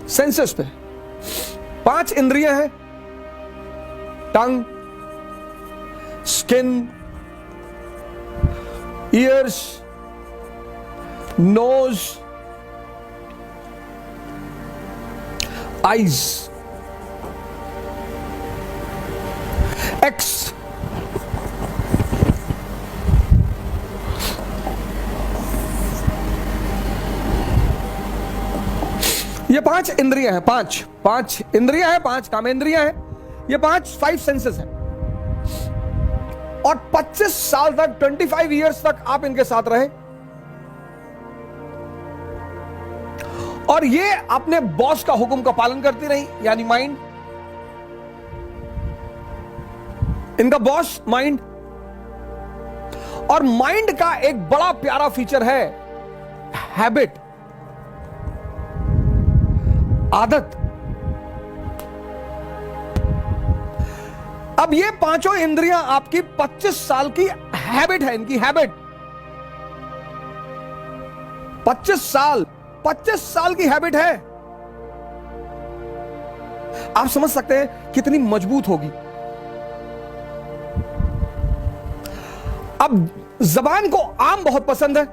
Senses पे 5 इंद्रियां हैं, tongue, skin, ears, nose, eyes, एक्स, ये 5 इंद्रियां हैं, 5 इंद्रियां हैं, 5 कामेंद्रियां हैं, ये 5 सेंसेस हैं। और 25 साल तक, 25 इयर्स तक आप इनके साथ रहे और ये अपने बॉस का हुक्म का पालन करती रही, यानी माइंड, इनका बॉस माइंड। और माइंड का एक बड़ा प्यारा फीचर है हैबिट, आदत। अब ये 5 इंद्रियां आपकी 25 साल की हैबिट है, इनकी हैबिट। 25 साल की हैबिट है। आप समझ सकते हैं कितनी मजबूत होगी। अब जबान को आम बहुत पसंद है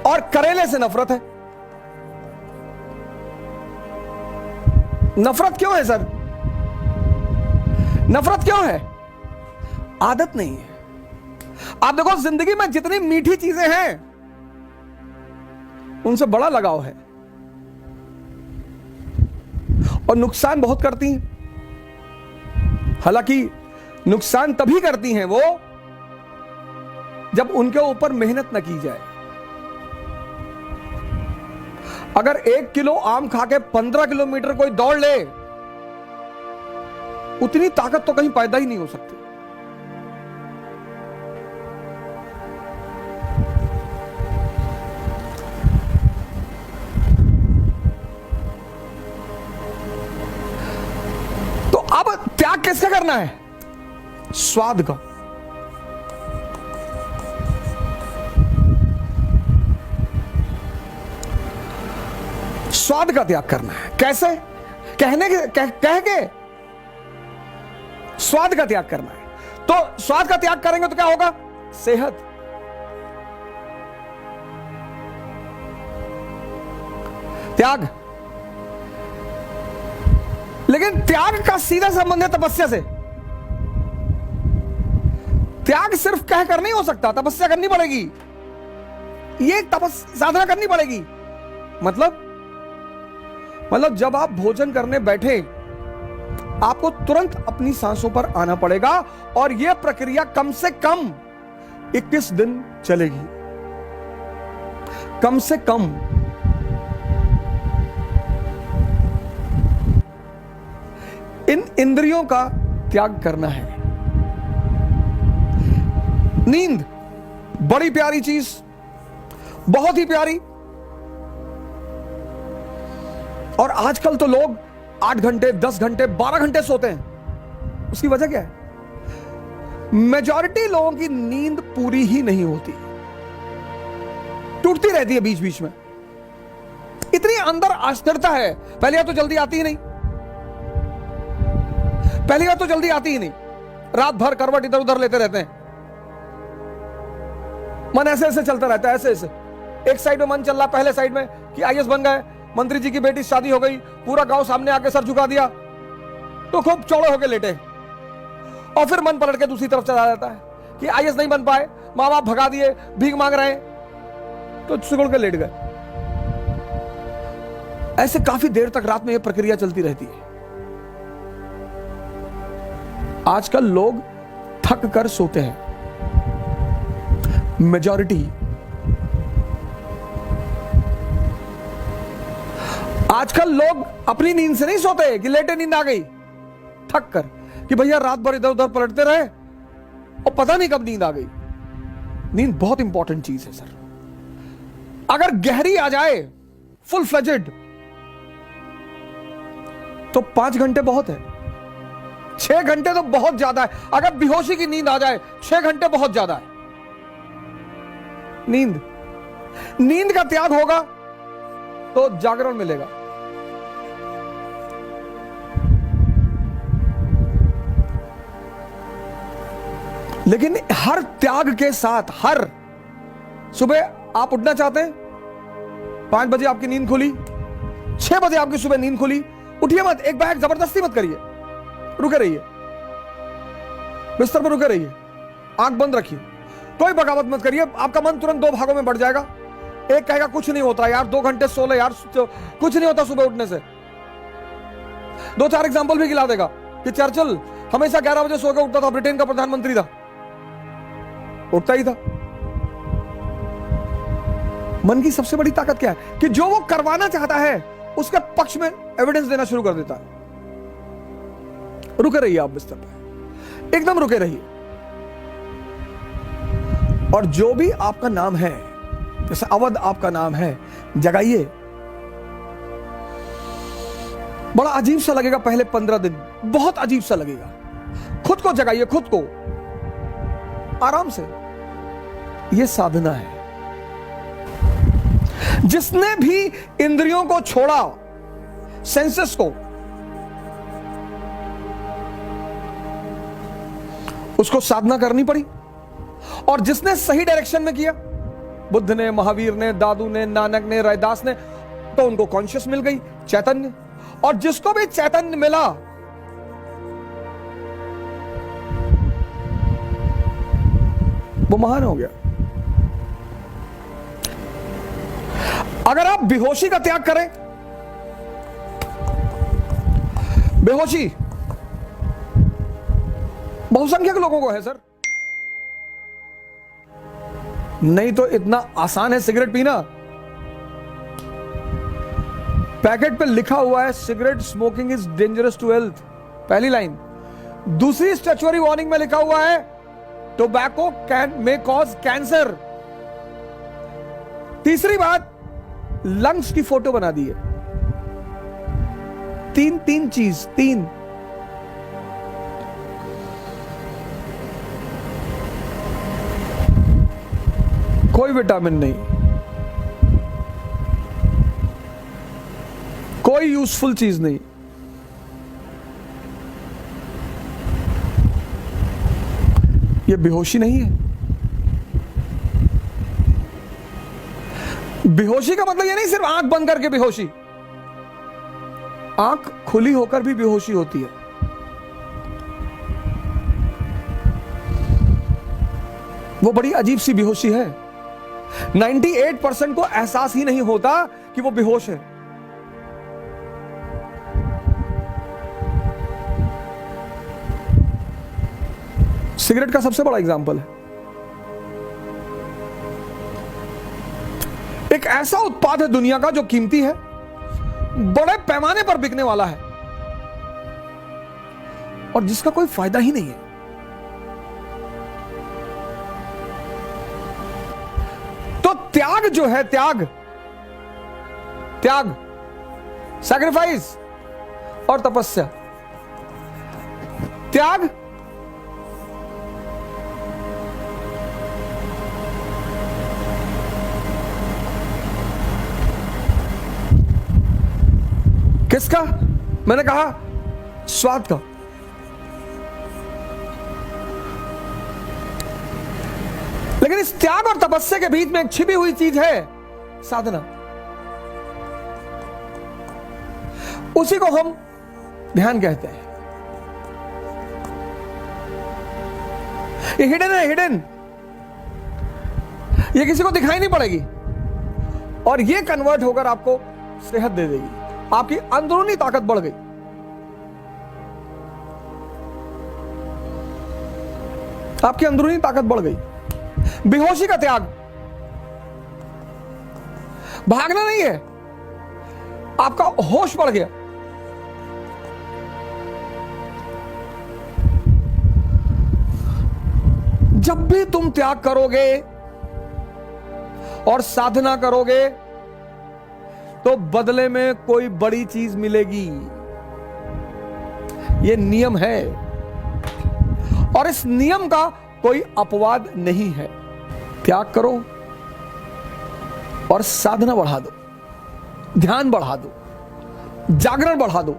और करेले से नफरत है। नफरत क्यों है सर? नफरत क्यों है? आदत नहीं है। आप देखो जिंदगी में जितनी मीठी चीजें हैं उनसे बड़ा लगाव है और नुकसान बहुत करती हैं। हालांकि नुकसान तभी करती हैं वो जब उनके ऊपर मेहनत न की जाए। अगर 1 किलो आम खा के 15 किलोमीटर कोई दौड़ ले, उतनी ताकत तो कहीं पैदा ही नहीं हो सकती। तो अब त्याग किसका करना है? स्वाद का। स्वाद का त्याग करना है। कैसे? कह के स्वाद का त्याग करना है। तो स्वाद का त्याग करेंगे तो क्या होगा? सेहत। त्याग। लेकिन त्याग का सीधा संबंध है तपस्या से। त्याग सिर्फ कह कर नहीं हो सकता, तपस्या करनी पड़ेगी। ये साधना करनी पड़ेगी। मतलब जब आप भोजन करने बैठे, आपको तुरंत अपनी सांसों पर आना पड़ेगा और यह प्रक्रिया कम से कम 21 दिन चलेगी। कम से कम। इन इंद्रियों का त्याग करना है। नींद बड़ी प्यारी चीज, बहुत ही प्यारी। और आजकल तो लोग 8 घंटे, 10 घंटे, 12 घंटे सोते हैं। उसकी वजह क्या है? मेजॉरिटी लोगों की नींद पूरी ही नहीं होती, टूटती रहती है बीच बीच में। इतनी अंदर अस्थिरता है। पहली बात तो जल्दी आती ही नहीं। रात भर करवट इधर उधर लेते रहते हैं। मन ऐसे ऐसे चलता रहता है, ऐसे ऐसे। एक साइड में मन चल रहा, पहले साइड में कि आईएएस बन गए, मंत्री जी की बेटी से शादी हो गई, पूरा गांव सामने आके सर झुका दिया, तो खूब चौड़े होके लेटे। और फिर मन पलट के दूसरी तरफ चला जाता है कि आईएएस नहीं बन पाए, माँ बाप भगा दिए, भीख मांग रहे हैं, तो सिकुड़ के लेट गए। ऐसे काफी देर तक रात में यह प्रक्रिया चलती रहती है। आजकल लोग थक कर सोते हैं, मेजॉरिटी। आजकल लोग अपनी नींद से नहीं सोते कि लेटे नींद आ गई, थक कर, कि भैया रात भर इधर उधर पलटते रहे और पता नहीं कब नींद आ गई। नींद बहुत इंपॉर्टेंट चीज है सर। अगर गहरी आ जाए, फुल फ्लेजेड, तो 5 घंटे बहुत है। 6 घंटे तो बहुत ज्यादा है। अगर बेहोशी की नींद आ जाए, 6 घंटे बहुत ज्यादा है। नींद का त्याग होगा तो जागरण मिलेगा। लेकिन हर त्याग के साथ, हर सुबह आप उठना चाहते हैं, 5 बजे आपकी नींद खुली, 6 बजे आपकी सुबह नींद खुली, उठिए मत, एक बैग जबरदस्ती मत करिए, रुके रहिए, बिस्तर पर रुके रहिए, आंख बंद रखिए, कोई बगावत मत करिए। आपका मन तुरंत 2 भागों में बढ़ जाएगा। एक कहेगा कुछ नहीं होता यार, 2 घंटे सो ले यार, कुछ नहीं होता सुबह उठने से। 2-4 एग्जाम्पल भी गिला देगा कि चर्चिल हमेशा 11 बजे सो के उठता था, ब्रिटेन का प्रधानमंत्री था, उठता ही था। मन की सबसे बड़ी ताकत क्या है कि जो वो करवाना चाहता है उसके पक्ष में एविडेंस देना शुरू कर देता है। रुके रहिए आप बिस्तर पे, एकदम रुके रहिए। और जो भी आपका नाम है, जैसे अवध आपका नाम है, जगाइए। बड़ा अजीब सा लगेगा पहले 15 दिन, बहुत अजीब सा लगेगा। खुद को जगाइए, खुद को आराम से। यह साधना है। जिसने भी इंद्रियों को छोड़ा, सेंसेस को, उसको साधना करनी पड़ी। और जिसने सही डायरेक्शन में किया, बुद्ध ने, महावीर ने, दादू ने, नानक ने, रैदास ने, तो उनको कॉन्शियस मिल गई, चैतन्य। और जिसको भी चैतन्य मिला, वो महान हो गया। अगर आप बेहोशी का त्याग करें, बेहोशी बहुसंख्यक लोगों को है सर, नहीं तो इतना आसान है सिगरेट पीना। पैकेट पे लिखा हुआ है cigarette smoking is dangerous to health, पहली लाइन। दूसरी स्टैच्यूटरी वार्निंग में लिखा हुआ है टोबैको मे कॉज कैंसर। तीसरी बात, लंग्स की फोटो बना दी है। तीन चीज, 3। कोई विटामिन नहीं, कोई यूजफुल चीज नहीं। ये बेहोशी नहीं है। बेहोशी का मतलब ये नहीं सिर्फ आंख बंद करके बेहोशी, आंख खुली होकर भी बेहोशी होती है। वो बड़ी अजीब सी बेहोशी है। 98% को एहसास ही नहीं होता कि वो बेहोश है। सिगरेट का सबसे बड़ा एग्जाम्पल है। एक ऐसा उत्पाद है दुनिया का जो कीमती है, बड़े पैमाने पर बिकने वाला है, और जिसका कोई फायदा ही नहीं है। तो त्याग जो है, त्याग सैक्रिफाइस और तपस्या। त्याग किसका? मैंने कहा स्वाद का। लेकिन इस त्याग और तपस्या के बीच में एक छिपी हुई चीज है, साधना। उसी को हम ध्यान कहते हैं। ये हिडन है, हिडन। ये किसी को दिखाई नहीं पड़ेगी, और ये कन्वर्ट होकर आपको सेहत दे देगी। आपकी अंदरूनी ताकत बढ़ गई। आपकी अंदरूनी ताकत बढ़ गई। बेहोशी का त्याग, भागना नहीं है, आपका होश बढ़ गया। जब भी तुम त्याग करोगे और साधना करोगे तो बदले में कोई बड़ी चीज मिलेगी। यह नियम है, और इस नियम का कोई अपवाद नहीं है। त्याग करो और साधना बढ़ा दो, ध्यान बढ़ा दो, जागरण बढ़ा दो,